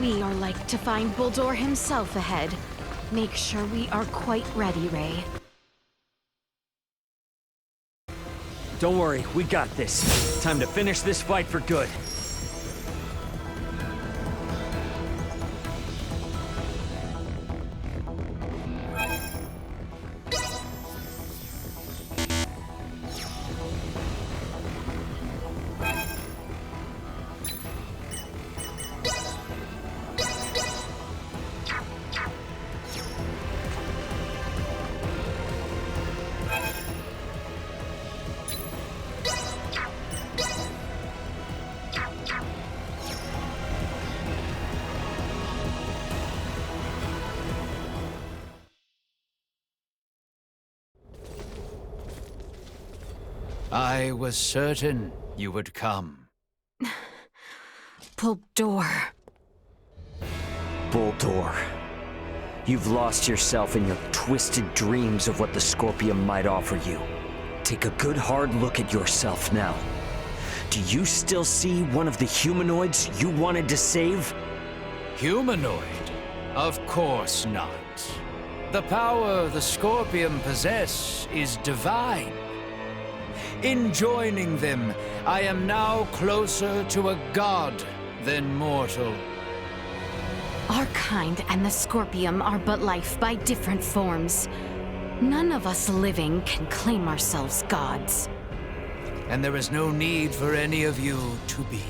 We are like to find Bulldor himself ahead. Make sure we are quite ready, Ray. Don't worry, we got this. Time to finish this fight for good. I was certain you would come. Bulldor. Bulldor. You've lost yourself in your twisted dreams of what the Scorpium might offer you. Take a good hard look at yourself now. Do you still see one of the humanoids you wanted to save? Humanoid? Of course not. The power the Scorpium possess is divine. In joining them, I am now closer to a god than mortal. Our kind and the Scorpium are but life by different forms. None of us living can claim ourselves gods. And there is no need for any of you to be.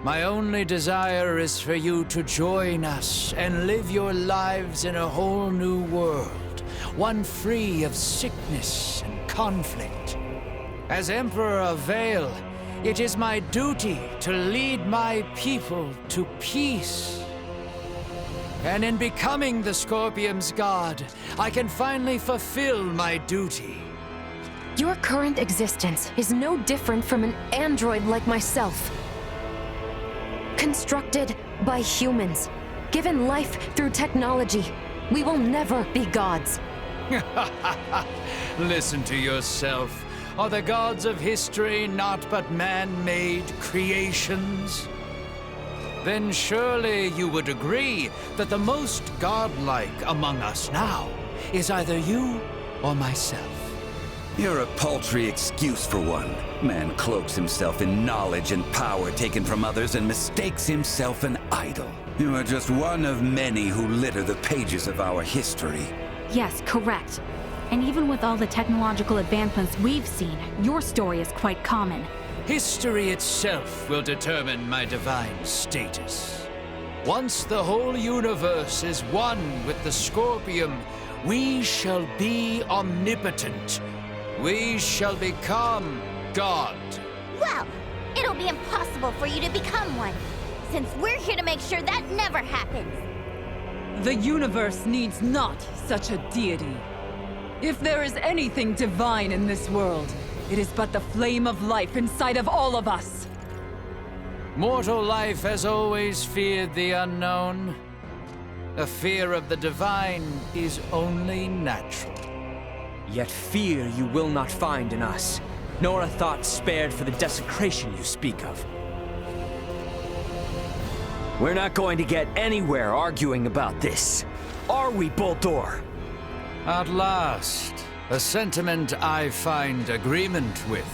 My only desire is for you to join us and live your lives in a whole new world, one free of sickness and conflict. As Emperor of Vale, it is my duty to lead my people to peace. And in becoming the Scorpium's god, I can finally fulfill my duty. Your current existence is no different from an android like myself. Constructed by humans, given life through technology, we will never be gods. Listen to yourself. Are the gods of history not but man-made creations? Then surely you would agree that the most godlike among us now is either you or myself. You're a paltry excuse for one. Man cloaks himself in knowledge and power taken from others and mistakes himself an idol. You are just one of many who litter the pages of our history. Yes, correct. And even with all the technological advancements we've seen, your story is quite common. History itself will determine my divine status. Once the whole universe is one with the Scorpium, we shall be omnipotent. We shall become God. Well, it'll be impossible for you to become one, since we're here to make sure that never happens. The universe needs not such a deity. If there is anything divine in this world, it is but the flame of life inside of all of us. Mortal life has always feared the unknown. A fear of the divine is only natural. Yet fear you will not find in us, nor a thought spared for the desecration you speak of. We're not going to get anywhere arguing about this. Are we, Bulldor? At last, a sentiment I find agreement with.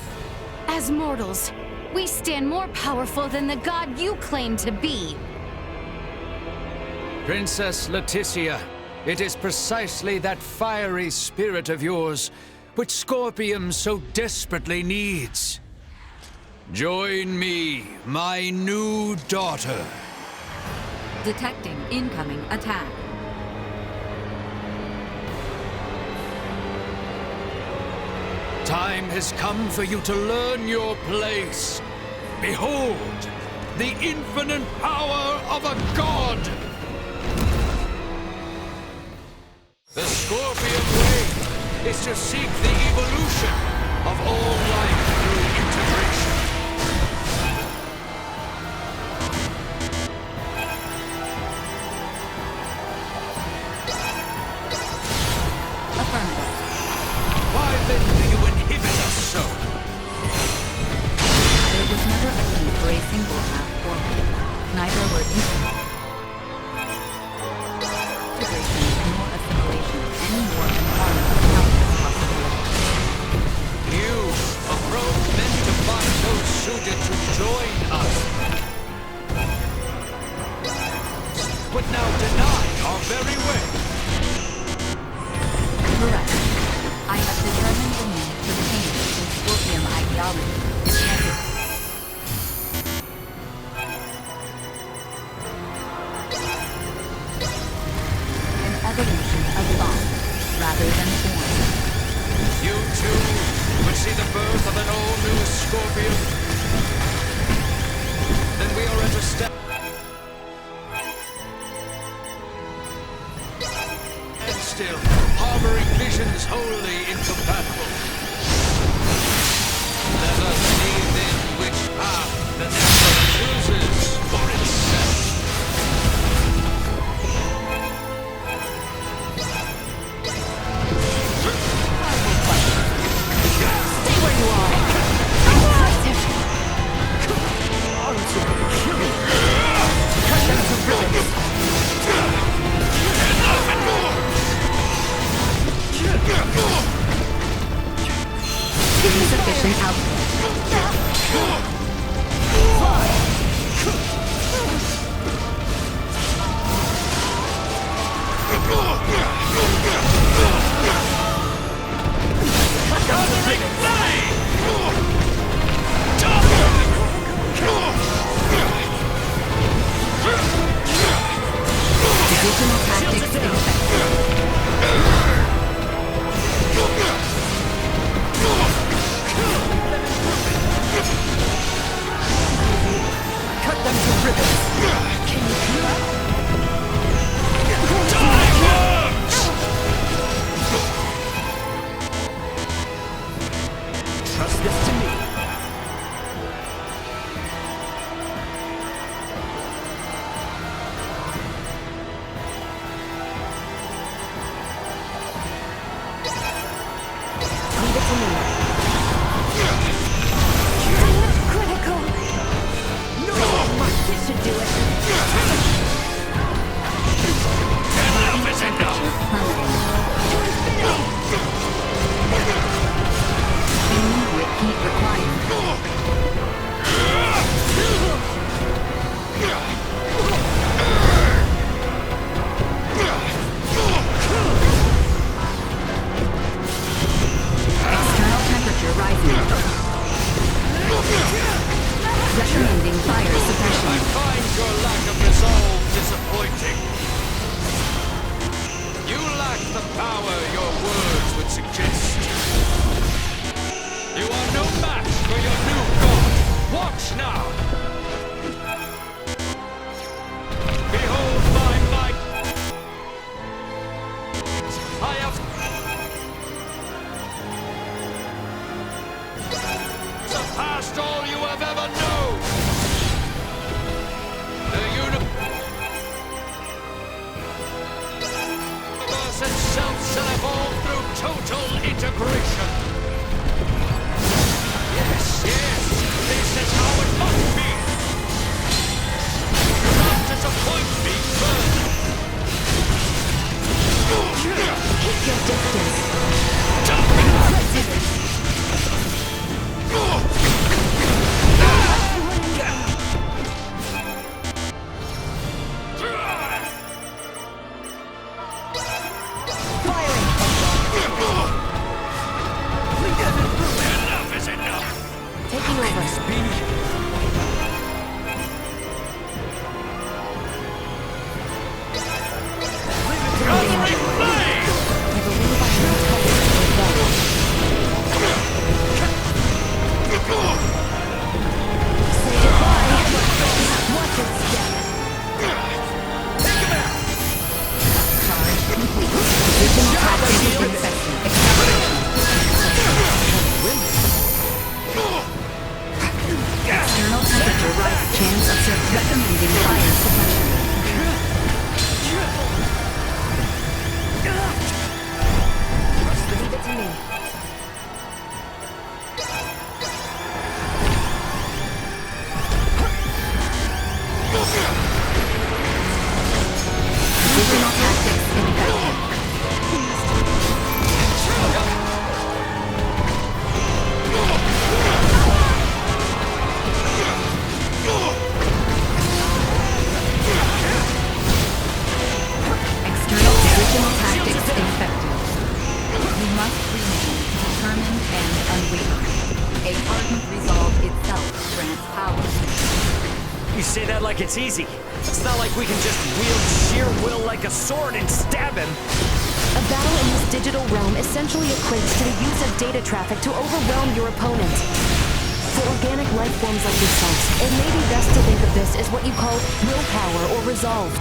As mortals, we stand more powerful than the god you claim to be. Princess Leticia, it is precisely that fiery spirit of yours which Scorpium so desperately needs. Join me, my new daughter. Detecting incoming attack. Time has come for you to learn your place. Behold, the infinite power of a god! The Scorpion way is to seek the evolution of all life through integration. Affirmative. Why then do you inhibit us so? There was never a need for a single path forward. Neither were infinite. would now deny our very way. Correct. I have determined the need for change in Scorpium ideology is necessary. An evolution of thought rather than form. You too would see the birth of an all-new Scorpion? Then we are at a step. And still, harboring visions wholly incompatible. Let us see then which path the Emperor chooses for itself. Stay where you are! Cut them to ribbons! Insufficient output. Divisional tactics effective. Cut them to ribbons! Trust this to me. Leave it to me. Critical! No! This should do it. Enough is enough! Immediate heat required. External temperature rising. Recommending fire suppression. I find your You say that like it's easy. It's not like we can just wield sheer will like a sword and stab him. A battle in this digital realm essentially equates to the use of data traffic to overwhelm your opponent. For organic life forms like yourselves, it may be best to think of this as what you call willpower or resolve.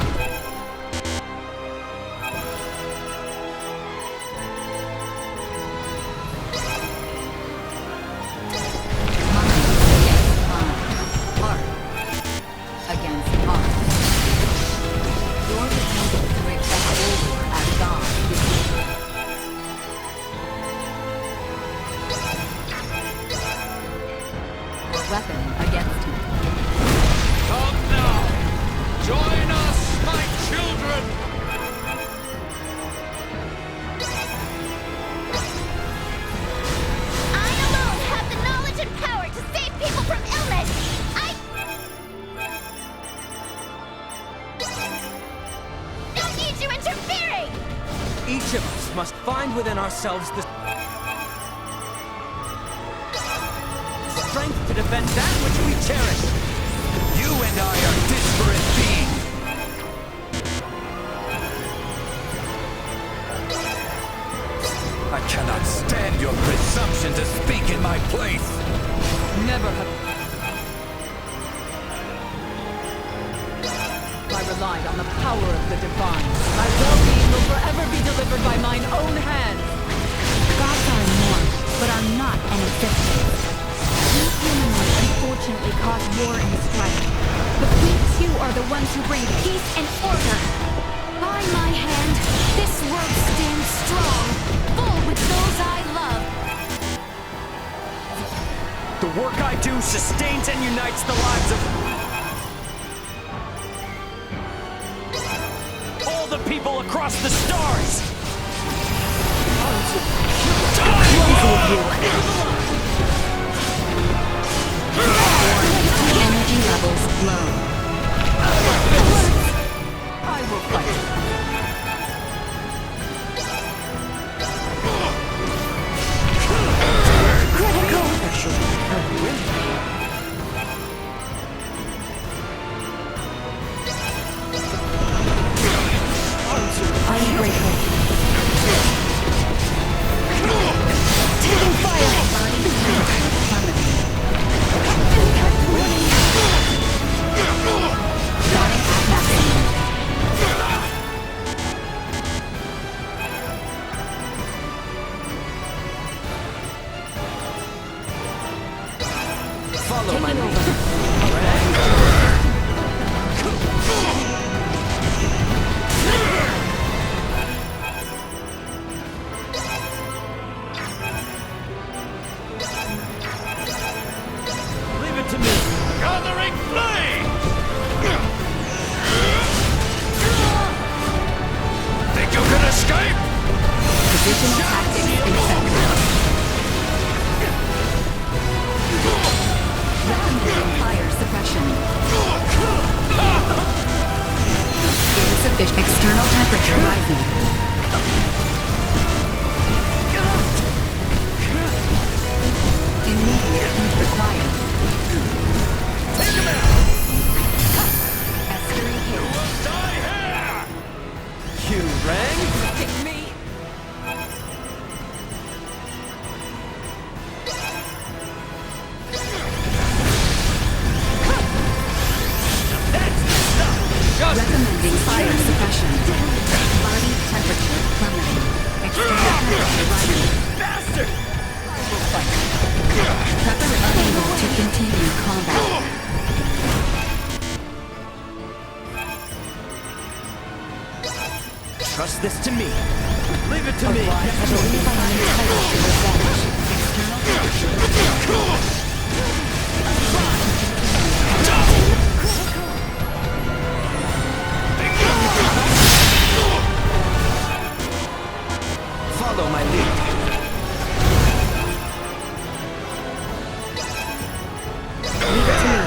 Weapon against him. Come now! Join us, my children! I alone have the knowledge and power to save people from illness! I don't need you interfering! Each of us must find within ourselves the strength to defend that which we cherish. You and I are disparate beings. I cannot stand your presumption to speak in my place. Never have I relied on the power of the divine. My well-being will forever be delivered by mine own hands. Gods are immortal, but are not an existence. We humanoids unfortunately cause war and strife, but we too are the ones who bring peace and order. By my hand, this world stands strong, full with those I love. The work I do sustains and unites the lives of all the people across the stars. Energy levels low. I will fight. I'm grateful. Taking fire! Follow my lead. Leave it to me. Gathering flame! Think you can escape? Divisional tactics effective. Recommending fire suppression. Insufficient external temperature rising. Immediate heat required. Take him out! Escary hit. Die here! You rang? Pick me. Recommending fire suppression. Body temperature plummeting. External temperature rising. Bastard! Prepper unable to continue combat. Trust this to me. Leave it to me. I believe I am entitled to revenge. External temperature. Follow my lead. Leave it to me.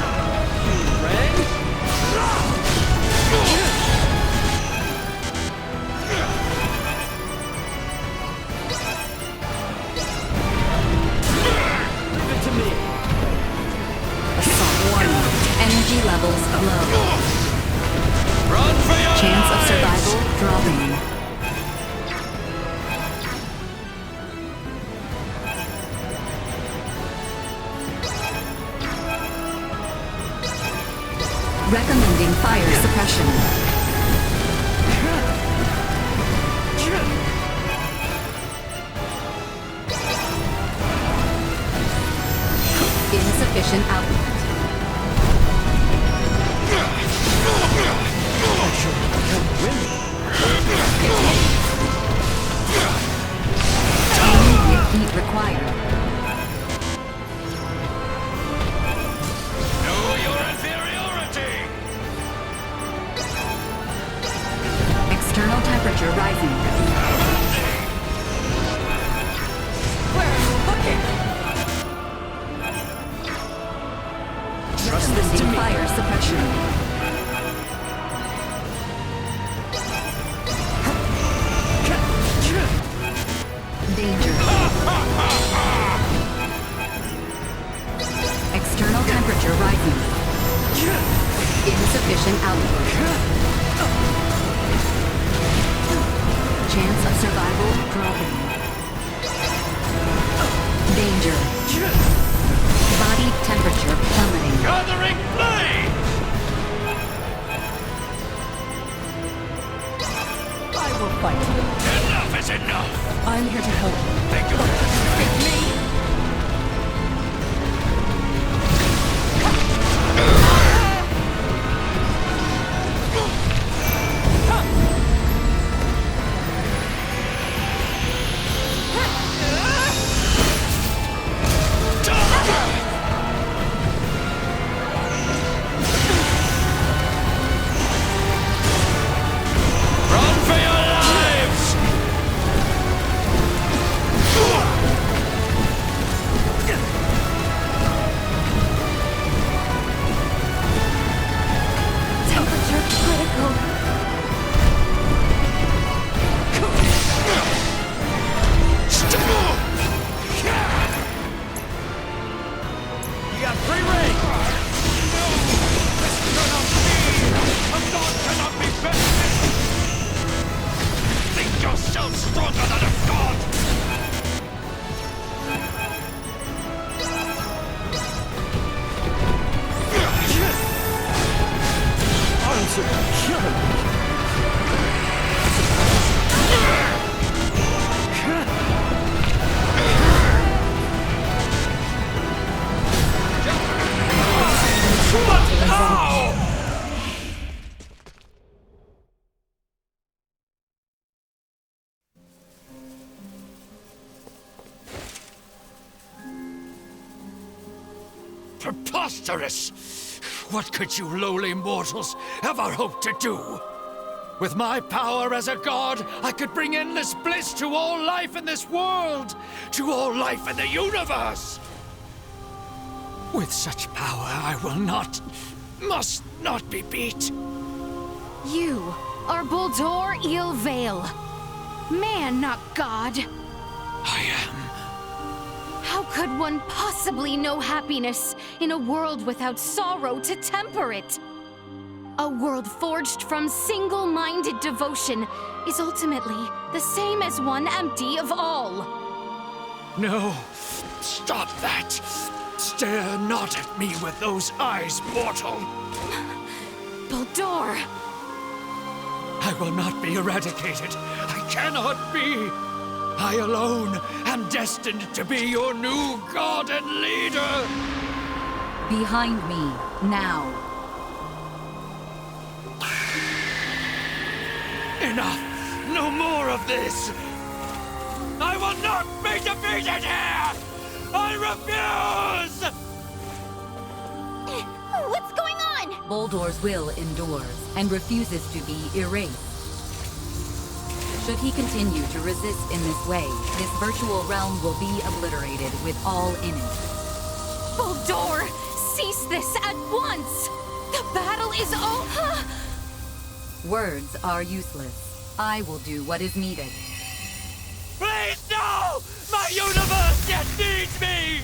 Leave it to me. Blow. Run for your Chance of lives! survival dropping. Recommending fire suppression. Insufficient output. Immediate heat required. Know your inferiority! External temperature rising. Trust this to me. Fire suppression. Danger. External temperature rising. Insufficient output. Chance of survival dropping. Danger. Body temperature plummeting. Gathering flame! I will fight. Enough is enough! I'm here to help. Think you Take me! Run for your lives! Temperature critical. You got free reign! This cannot be! A god cannot be bested! Think yourself stronger than a god! Answer, killing me. But how? Preposterous! What could you lowly mortals ever hope to do? With my power as a god, I could bring endless bliss to all life in this world, to all life in the universe! With such power, I will not, must not be beat. You are Buldur Ilvail. Man, not God. I am. How could one possibly know happiness in a world without sorrow to temper it? A world forged from single-minded devotion is ultimately the same as one empty of all. No, stop that. Stare not at me with those eyes, mortal. Buldur! I will not be eradicated. I cannot be. I alone am destined to be your new god and leader. Behind me, now. Enough. No more of this. I will not be defeated here. I refuse! What's going on? Buldur's will endures and refuses to be erased. Should he continue to resist in this way, this virtual realm will be obliterated with all in it. Buldur! Cease this at once! The battle is over! Words are useless. I will do what is needed. Please, no! My universe yet needs me!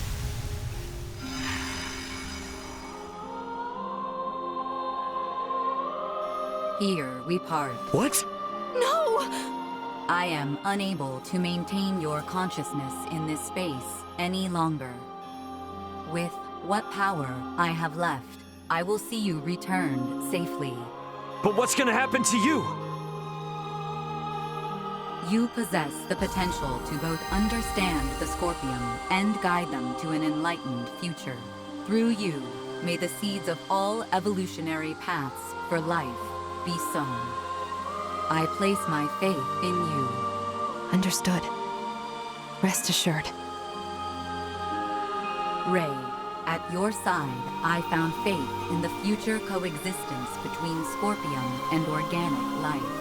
Here we part. What? No! I am unable to maintain your consciousness in this space any longer. With what power I have left, I will see you return safely. But what's gonna happen to you? You possess the potential to both understand the Scorpium and guide them to an enlightened future. Through you, may the seeds of all evolutionary paths for life be sown. I place my faith in you. Understood. Rest assured. Rey, at your side, I found faith in the future coexistence between Scorpium and organic life.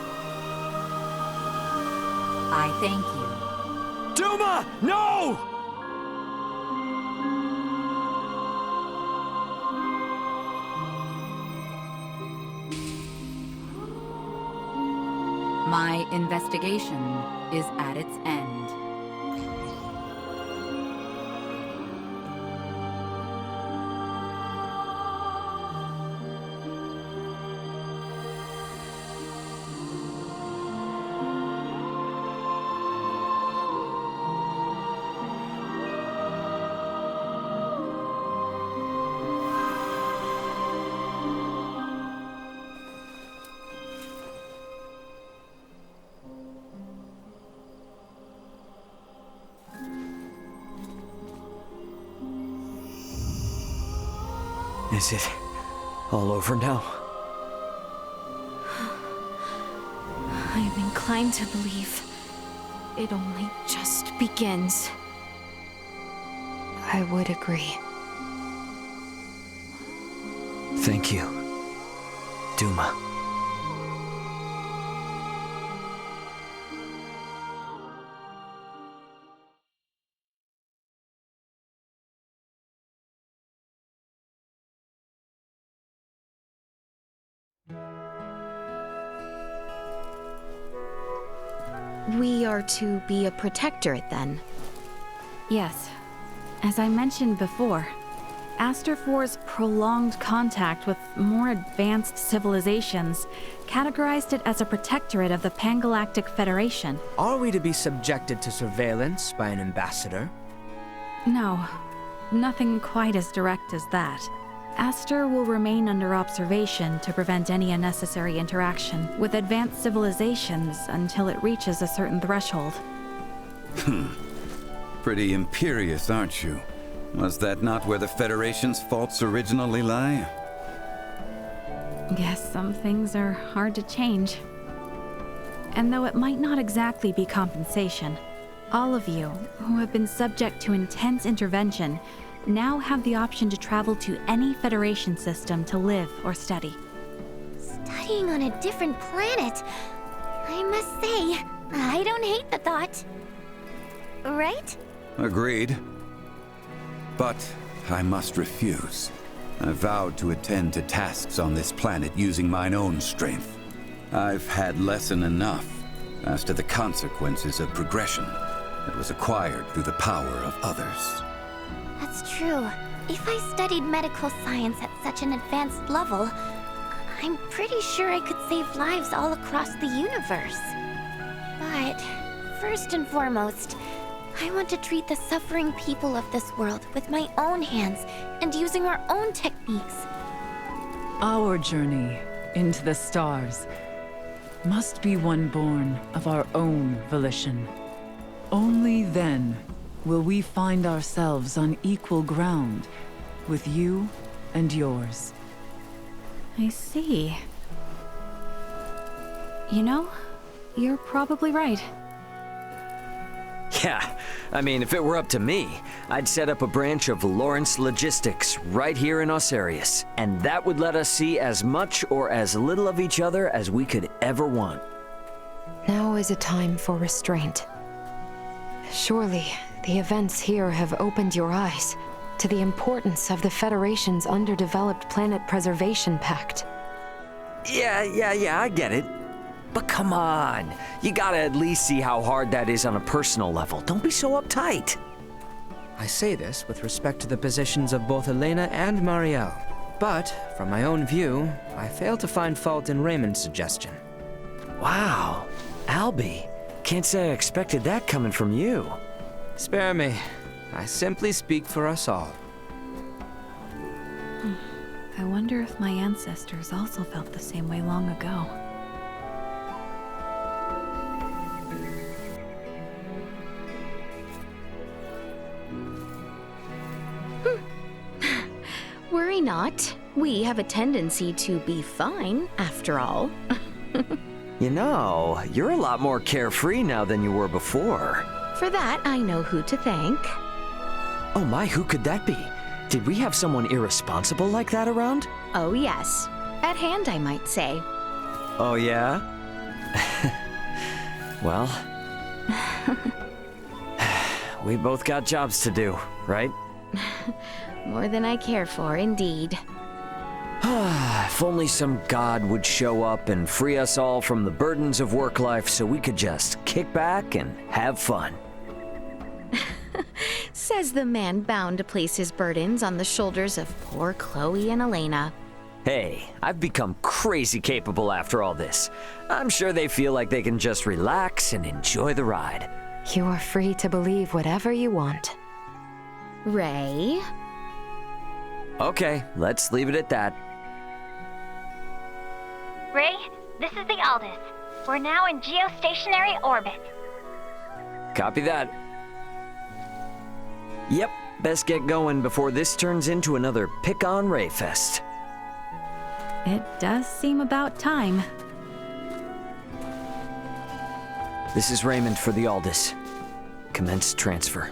I thank you. Duma! No! My investigation is at its end. Is it all over now? I am inclined to believe it only just begins. I would agree. Thank you, Duma. We are to be a protectorate, then? Yes. As I mentioned before, Aster IV's prolonged contact with more advanced civilizations categorized it as a protectorate of the Pangalactic Federation. Are we to be subjected to surveillance by an ambassador? No, nothing quite as direct as that. Aster will remain under observation to prevent any unnecessary interaction with advanced civilizations until it reaches a certain threshold. Pretty imperious, aren't you? Was that not where the Federation's faults originally lie? Guess some things are hard to change. And though it might not exactly be compensation, all of you who have been subject to intense intervention now have the option to travel to any Federation system to live or study. Studying on a different planet. I must say, I don't hate the thought. Right? Agreed. But I must refuse. I vowed to attend to tasks on this planet using mine own strength. I've had lesson enough as to the consequences of progression that was acquired through the power of others. That's true. If I studied medical science at such an advanced level, I'm pretty sure I could save lives all across the universe. But first and foremost, I want to treat the suffering people of this world with my own hands and using our own techniques. Our journey into the stars must be one born of our own volition. Only then will we find ourselves on equal ground with you and yours. I see. You know, you're probably right. Yeah, I mean, if it were up to me, I'd set up a branch of Lawrence Logistics right here in Osarius, and that would let us see as much or as little of each other as we could ever want. Now is a time for restraint. Surely, the events here have opened your eyes to the importance of the Federation's underdeveloped Planet Preservation Pact. Yeah, I get it. But come on, you gotta at least see how hard that is on a personal level. Don't be so uptight. I say this with respect to the positions of both Elena and Marielle. But, from my own view, I fail to find fault in Raymond's suggestion. Wow, Albie. Can't say I expected that coming from you. Spare me. I simply speak for us all. I wonder if my ancestors also felt the same way long ago. Worry not. We have a tendency to be fine, after all. You know, you're a lot more carefree now than you were before. For that, I know who to thank. Oh my, who could that be? Did we have someone irresponsible like that around? Oh yes. At hand, I might say. Oh yeah? Well... we both got jobs to do, right? More than I care for, indeed. If only some god would show up and free us all from the burdens of work life so we could just kick back and have fun. Says the man bound to place his burdens on the shoulders of poor Chloe and Elena. Hey, I've become crazy capable after all this. I'm sure they feel like they can just relax and enjoy the ride. You are free to believe whatever you want. Ray? Okay, let's leave it at that. Ray, this is the Aldous. We're now in geostationary orbit. Copy that. Yep, best get going before this turns into another pick-on Ray fest. It does seem about time. This is Raymond for the Aldous. Commence transfer.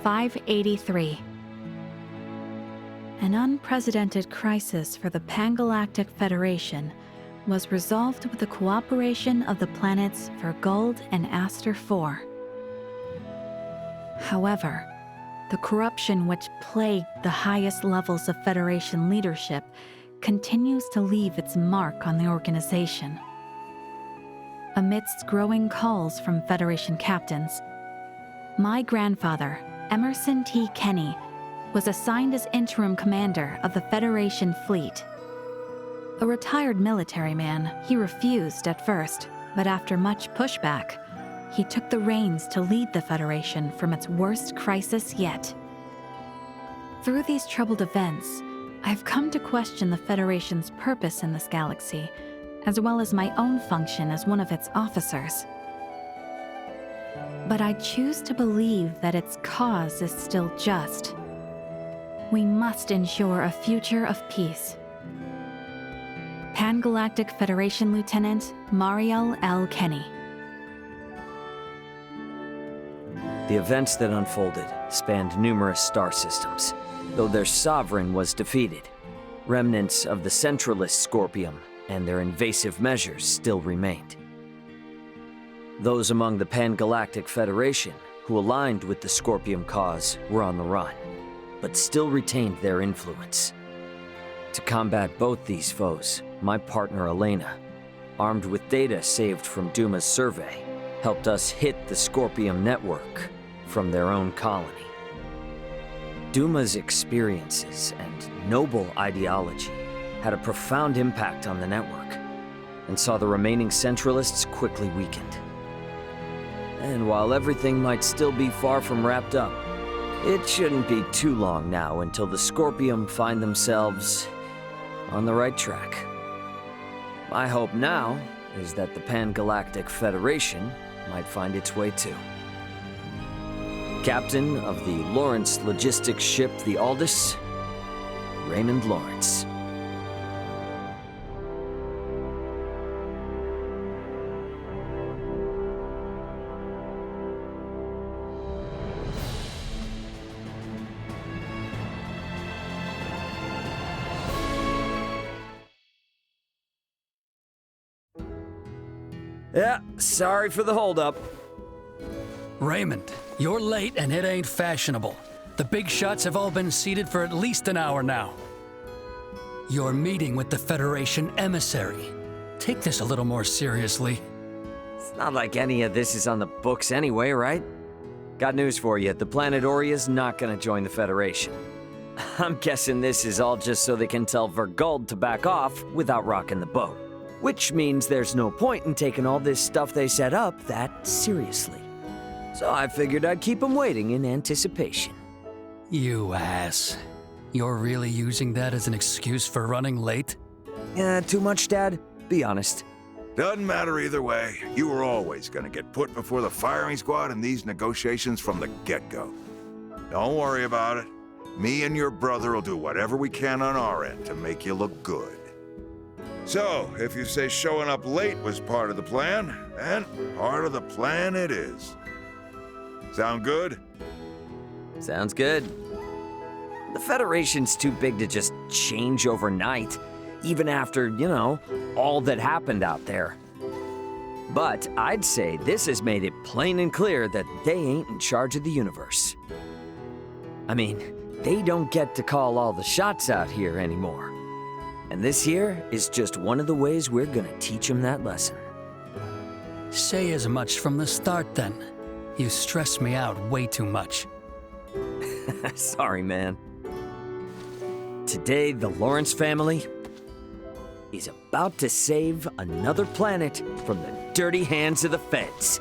(583). An unprecedented crisis for the Pangalactic Federation was resolved with the cooperation of the planets Vergold and Aster IV. However, the corruption which plagued the highest levels of Federation leadership continues to leave its mark on the organization. Amidst growing calls from Federation captains, my grandfather, Emerson T. Kenny, was assigned as interim commander of the Federation fleet. A retired military man, he refused at first, but after much pushback, he took the reins to lead the Federation from its worst crisis yet. Through these troubled events, I've come to question the Federation's purpose in this galaxy, as well as my own function as one of its officers. But I choose to believe that its cause is still just. We must ensure a future of peace. Pangalactic Federation Lieutenant Mariel L. Kenny. The events that unfolded spanned numerous star systems, though their sovereign was defeated. Remnants of the centralist Scorpium and their invasive measures still remained. Those among the Pangalactic Federation who aligned with the Scorpium cause were on the run, but still retained their influence. To combat both these foes, my partner Elena, armed with data saved from Duma's survey, helped us hit the Scorpium network from their own colony. Duma's experiences and noble ideology had a profound impact on the network, and saw the remaining Centralists quickly weakened. And while everything might still be far from wrapped up, it shouldn't be too long now until the Scorpium find themselves on the right track. My hope now is that the Pangalactic Federation might find its way too. Captain of the Lawrence logistics ship the Aldous, Raymond Lawrence. Yeah, sorry for the holdup. Raymond, you're late and it ain't fashionable. The big shots have all been seated for at least an hour now. You're meeting with the Federation emissary. Take this a little more seriously. It's not like any of this is on the books anyway, right? Got news for you. The planet Oria's not gonna join the Federation. I'm guessing this is all just so they can tell Verguld to back off without rocking the boat. Which means there's no point in taking all this stuff they set up that seriously. So I figured I'd keep them waiting in anticipation. You ass. You're really using that as an excuse for running late? Too much, Dad? Be honest. Doesn't matter either way. You were always gonna get put before the firing squad in these negotiations from the get-go. Don't worry about it. Me and your brother will do whatever we can on our end to make you look good. So, if you say showing up late was part of the plan, then part of the plan it is. Sound good? Sounds good. The Federation's too big to just change overnight, even after, you know, all that happened out there. But I'd say this has made it plain and clear that they ain't in charge of the universe. I mean, they don't get to call all the shots out here anymore. And this here is just one of the ways we're gonna teach them that lesson. Say as much from the start then. You stress me out way too much. Sorry, man. Today, the Lawrence family is about to save another planet from the dirty hands of the feds.